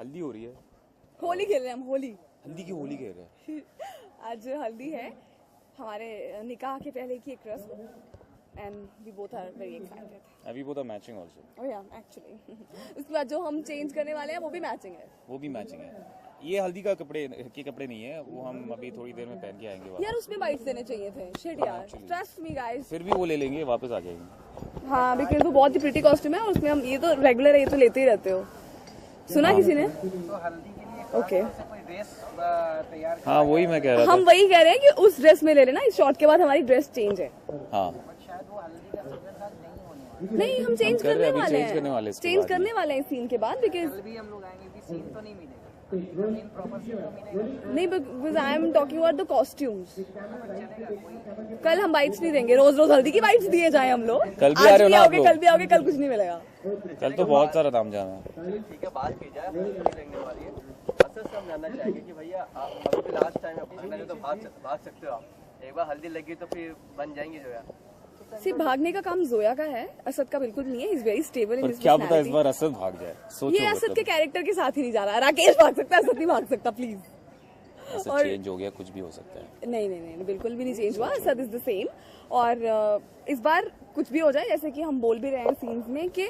हल्दी हो रही है। होली खेल रहे हैं हम, होली। हल्दी की होली खेल रहे हैं। आज हल्दी है हमारे निकाह के पहले की एक रस्म and we both are very excited. अभी वो तो मैचिंग ऑल्सो। ओह या एक्चुअली उसके बाद जो हम चेंज करने वाले हैं वो भी मैचिंग है। वो भी मैचिंग है। ये हल्दी का कपड़े नहीं है, वो हम अभी थोड़ी देर में पहन के आएंगे वापस। यार उसमें बाइट्स देने चाहिए थे। शिट यार, ट्रस्ट मी गाइस। फिर भी वो ले लेंगे, वापस आ जाएंगे। हाँ बिकॉज वो बहुत ही प्रिटी कॉस्ट्यूम है और उसमें हम ये तो रेगुलर है, ये तो लेते ही रहते हो। सुना किसी ने? तो हल्दी के लिए ओके कोई ड्रेस तैयार हाँ वही मैं कह रहा था। हम वही कह रहे हैं कि उस ड्रेस में ले लेना, इस शॉट के बाद हमारी ड्रेस चेंज है। हाँ शायद वो हल्दी का सीजन था नहीं होने वाला। नहीं हम चेंज कर रहे करने हैं, वाले change करने वाले हैं हैं, इसके चेंज बाद करने वाले हैं सीन के बाद बिकॉज कल भी हम लोग आएंगे कि सीन तो नहीं मिलेगा, सीन प्रॉपर सीन तो मिलेगा नहीं because I am talking about the costumes. कल हम बाइट्स नहीं देंगे, रोज रोज हल्दी की बाइट्स दिए जाए हम लोग। कल भी आ रहे हो ना आप लोग? कल भी आओगे, कल कुछ नहीं मिलेगा। कल तो बहुत सारा दाम जाना है। ठीक है, बात की जाए हल्दी लगने वाली है। असल से हम जानना चाहेंगे कि भैया अभी भी लास्ट टाइम भागना है तो भाग सकते हो आप। एक बार हल्दी लगी तो फिर बन जाएंगे जो यार। सिर्फ भागने का काम जोया का है, असद का बिल्कुल नहीं है। इज वेरी स्टेबल इन पर हिज क्या पता इस पर्सनालिटी। बार असद भाग जाए। सोचो ये असद के कैरेक्टर के साथ ही नहीं जा रहा। राकेश भाग सकता है, असद नहीं भाग सकता प्लीज। असद और- चेंज हो गया, कुछ भी हो सकता है। नहीं बिल्कुल भी नहीं चेंज हुआ। Asad is the same. और इस बार कुछ भी हो जाए, जैसे कि हम बोल भी रहे हैं सीन्स में कि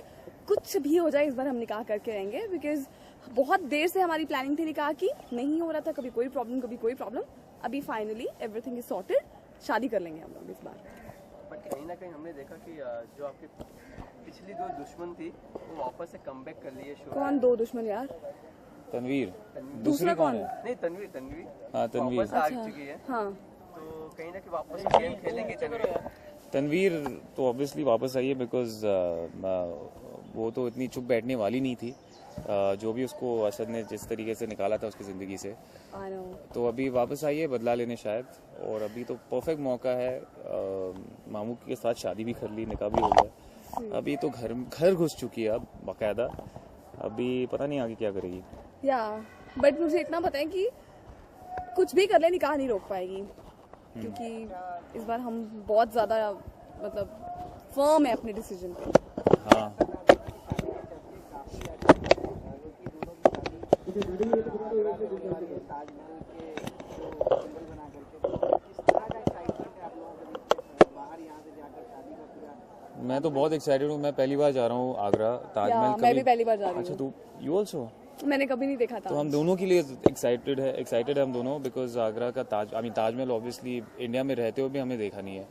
कुछ भी हो जाए इस बार हम निकाह करके रहेंगे बिकॉज बहुत देर से हमारी प्लानिंग थी निकाह की, नहीं हो रहा था, कभी कोई प्रॉब्लम। अभी फाइनली एवरीथिंग इज सॉर्टेड, शादी कर लेंगे हम लोग इस बार। बट कहीं ना कहीं हमने देखा कि जो आपकी पिछली दो दुश्मन थी वो वापस से कमबैक कर लिए शो। कौन दो दुश्मन यार? तनवीर दूसरा दूसरी कौन कौन? है? नहीं, तनवीर हाँ तनवीर। वापस आ चुकी है, हाँ तो कहीं ना कहीं वापस से गेम खेलेंगे तनवीर तो ऑब्वियसली वापस आई है बिकॉज वो तो इतनी चुप बैठने वाली नहीं थी। जो भी उसको असद ने जिस तरीके से निकाला था उसकी ज़िंदगी से, आई नो। तो अभी वापस आई है बदला लेने शायद। और अभी तो परफेक्ट मौका है। मामू के साथ शादी भी कर ली, निकाह भी हो गया। अभी तो घर घुस चुकी है अब बाकायदा। अभी पता नहीं आगे क्या करेगी। या बट मुझे इतना पता है कि कुछ भी कर ले निकाह नहीं रोक पाएगी, क्योंकि इस बार हम बहुत ज्यादा मतलब फर्म है अपने डिसीजन पे। हाँ मैं तो बहुत एक्साइटेड हूँ। मैं पहली बार जा रहा हूँ आगरा ताजमहल। मैं भी पहली बार जा रही अच्छा हूँ। तू यू ऑल्सो? मैंने कभी नहीं देखा तो था। हम दोनों के लिए एक्साइटेड है हम दोनों बिकॉज आगरा का ताजमहल ऑब्वियसली इंडिया में रहते हुए भी हमने देखा नहीं है,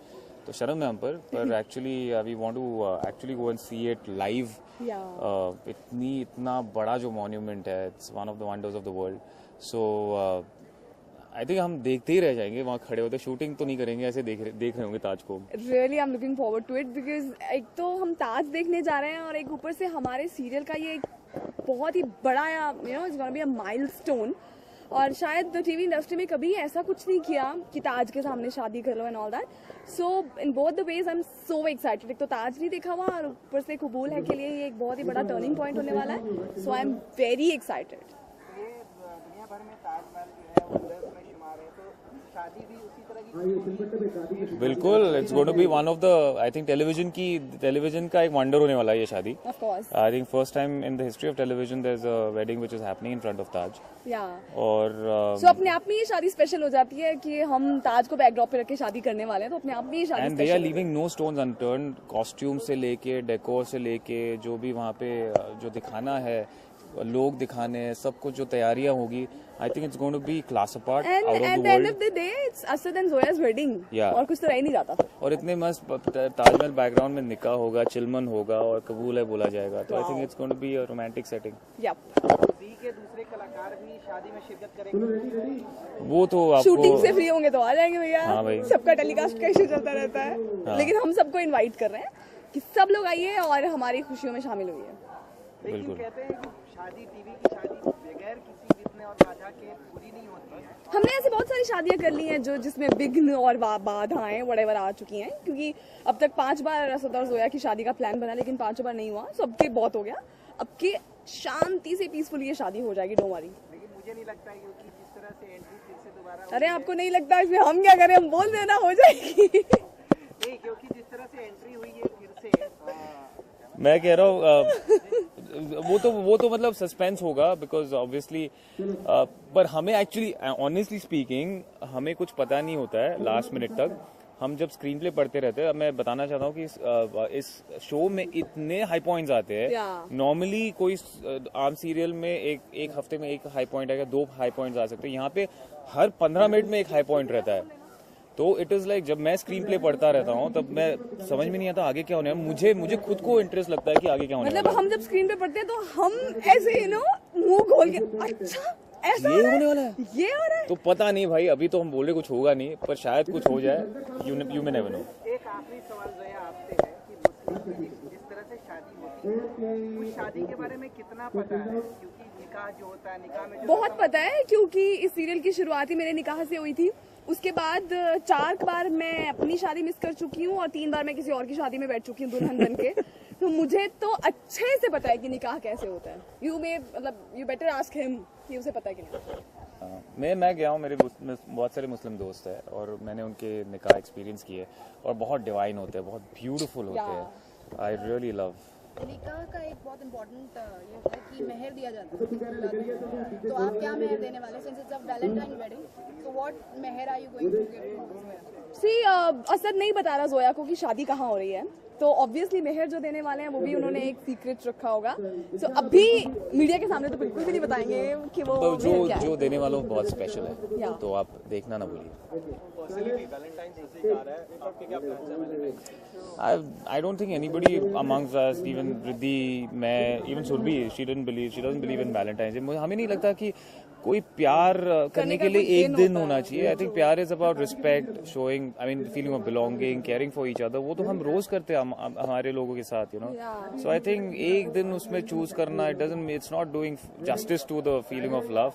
तो शर्म है हम पर actually we want to actually go and see it live. या इतना बड़ा जो मॉन्यूमेंट है, it's one of the wonders of the world. So I think हम देखते ही रह जाएंगे वहाँ खड़े होते। शूटिंग तो नहीं करेंगे, ऐसे देख रहे होंगे ताज को। Really I am looking forward to it because एक तो हम ताज देखने जा रहे हैं और एक ऊपर से हमारे सीरियल का ये एक बहुत ही बड़ा it's gonna be a milestone. और शायद टीवी इंडस्ट्री में कभी ऐसा कुछ नहीं किया कि ताज के सामने शादी कर लो and all that. So in both the ways I am so excited. एक तो ताज नहीं देखा हुआ और ऊपर से कबूल है के लिए ये एक बहुत ही बड़ा टर्निंग पॉइंट होने वाला है। सो आई एम वेरी एक्साइटेड। ये दुनिया भर में ताजमहल जो है वो वंडर्स में शुमार है, तो शादी भी उसी तरह की बिल्कुल it's going to be one of the I think television का एक वंडर होने वाला है ये शादी। Of course I think first time in the history of television there is a wedding which is happening in front of Taj. या और सो अपने आप में ये शादी स्पेशल हो जाती है कि हम ताज को बैकड्रॉप पे रख के शादी करने वाले हैं, तो अपने आप में ये शादी and they are special. Leaving no stones unturned. Costume से लेके डेकोर से लेके जो भी वहाँ पे जो दिखाना है, लोग दिखाने हैं, सब कुछ जो तैयारियां होगी, I think it's going to be class apart and out of at the the end world. Of the day it's Asad and Zoya's wedding. Yeah. और कुछ तो रह ही नहीं जाता। और इतने मस्त ताजमहल बैकग्राउंड में निकाह होगा, चिलमन होगा और कबूल है बोला जाएगा, तो I think it's going to be a romantic setting. या ज़ी के दूसरे कलाकार भी शादी में शिरकत करेंगे। वो तो शूटिंग से आपको फ्री होंगे तो आ जाएंगे भैया। हाँ भाई। सबका टेलीकास्ट का इशू चलता रहता है, लेकिन हम सबको इनवाइट कर रहे हैं कि सब लोग आइए और हमारी खुशियों में शामिल हुई है। लेकिन बिल्कुल। कहते हैं कि शादी टीवी की शादी बगैर किसी विघ्न और बाधा के पूरी नहीं होती है। हमने ऐसी बहुत सारी शादियां कर ली हैं जो जिसमें विघ्न और बाधाएं वडेवर आ चुकी हैं, क्योंकि अब तक 5 बार असद और जोया की शादी का प्लान बना, लेकिन 5 बार नहीं हुआ। सो अब के बहुत हो गया। अब के शांति से पीसफुली ये शादी हो जाएगी, डोंट वरी। लेकिन मुझे नहीं लगता है क्योंकि जिस तरह से एंट्री फिर से दोबारा अरे आपको नहीं लगता इसमें हम क्या करें? हम बोल देना हो जाएगी। नहीं, क्योंकि जिस तरह से एंट्री हुई है फिर से मैं कह रहा हूँ वो तो मतलब सस्पेंस होगा बिकॉज ऑब्वियसली पर हमें एक्चुअली ऑनेस्टली स्पीकिंग हमें कुछ पता नहीं होता है लास्ट मिनट तक. हम जब स्क्रीन प्ले पढ़ते रहते हैं. मैं बताना चाहता हूँ कि इस शो में इतने हाई पॉइंट्स आते हैं. Yeah. नॉर्मली कोई आम सीरियल में एक हफ्ते में एक हाई पॉइंट आएगा, 2 हाई पॉइंट्स आ सकते हैं. यहाँ पे हर 15 मिनट में एक हाई पॉइंट रहता है. तो इट इज लाइक जब मैं स्क्रीन प्ले पढ़ता रहता हूँ तब मैं समझ में नहीं आता आगे क्या होने वाला. मुझे खुद को इंटरेस्ट लगता है कि आगे क्या होने मतलब वाला है. हम जब स्क्रीन पे पढ़ते हैं तो हम ऐसे मुंह खोल के अच्छा ऐसा ये होने वाला है. ये हो रहा है. तो पता नहीं भाई, अभी तो हम बोले कुछ होगा नहीं, पर शायद कुछ हो जाए. You may never know. एक आखिरी सवाल जो है आपसे है कि मुस्लिम में जिस तरह से शादी होती है उस शादी के बारे में कितना पता है, क्योंकि निकाह जो होता है निकाह में जो बहुत पता है क्योंकि इस सीरियल की शुरुआत ही मेरे निकाह से हुई थी. उसके बाद 4 बार मैं अपनी शादी मिस कर चुकी हूँ और 3 बार मैं किसी और की शादी में बैठ चुकी हूँ दुल्हन बन के. तो मुझे तो अच्छे से पता है कि निकाह कैसे होता है. यू बेटर आस्क हिम कि उसे पता है कि नहीं. मैं गया हूँ, मेरे बहुत सारे मुस्लिम दोस्त हैं और मैंने उनके निकाह एक्सपीरियंस किए और बहुत डिवाइन होते हैं, बहुत ब्यूटीफुल होते हैं. I really love. निकाह का एक बहुत इम्पोर्टेंट ये होता है कि मेहर दिया जाता है. तो आप क्या मेहर देने वाले since it's a Valentine wedding, so what मेहर are you going to give? See Asad नहीं बता रहा जोया को कि शादी कहाँ हो रही है, तो ऑब्वियसली मेहर जो देने वाले हैं वो भी उन्होंने एक सीक्रेट रखा होगा. सो अभी मीडिया के सामने तो बिल्कुल भी नहीं बताएंगे कि वो तो मेहर क्या है. जो देने वालों को बहुत स्पेशल है, Yeah. तो आप देखना ना भूलिए. I don't think anybody amongst us, even Riddhi, मैं, even Surbhi, she doesn't believe in Valentine's Day. हमें नहीं लगता कि कोई प्यार करने के लिए एक दिन होना चाहिए. आई थिंक प्यार is about respect, showing, I mean feeling of belonging, caring for each other. वो तो हम रोज करते हैं हमारे लोगों के साथ, you know. So I think एक दिन उसमें चूज करना, it's not doing justice to the feeling of love.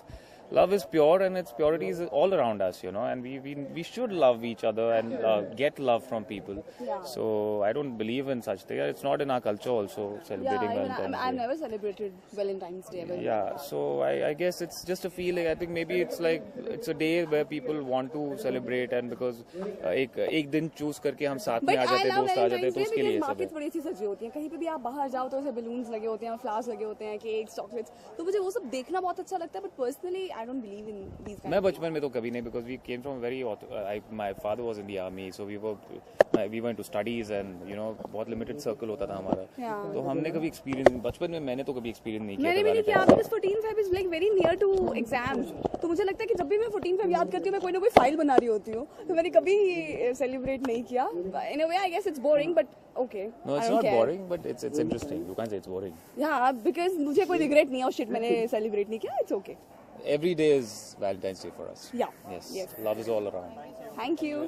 Love is pure and its purity is all around us, you know, and we should love each other and get love from people. Yeah. So I don't believe in such things. It's not in our culture also celebrating Valentine's I've Day. never celebrated Valentine's Day ever. Yeah, so I guess it's just a feeling. I think maybe it's like it's a day where people want to celebrate, and because एक दिन choose करके हम साथ में आ जाते हैं, दोस्त आ जाते हैं, तो उसके लिए सब है. मार्केट्स बड़ी अच्छी सजी होती हैं. कहीं पे भी आप बाहर जाओ तो ऐसे बलून्स लगे होते हैं, फ्लावर्स लगे होते हैं, केक्स, चॉकलेट्स. तो मुझे वो सब देखना बहुत अच्छा लगता है. But personally I don't believe in these मैं बचपन में तो कभी नहीं, because we came from very my father was in the army, so we went to studies and you know बहुत limited circle होता था हमारा. Yeah. तो हमने कभी experience, बचपन में मैंने तो कभी experience नहीं किया. मैंने भी नहीं किया. Because 14 Feb is like very near to exams. तो मुझे लगता है कि जब भी मैं 14 Feb याद करती हूँ मैं कोई ना कोई फाइल बना रही होती हूँ. तो मैंने कभी सेलिब्रेट नहीं किया. In a way I guess it's boring but okay. No, it's not boring, but it's interesting. You can't say it's boring. या बिकॉज़ मुझे कोई रिग्रेट नहीं है. शिट मैंने सेलिब्रेट नहीं किया. It's okay. Every day is Valentine's Day for us. Yeah. Yes. Yes. Love is all around. Thank you.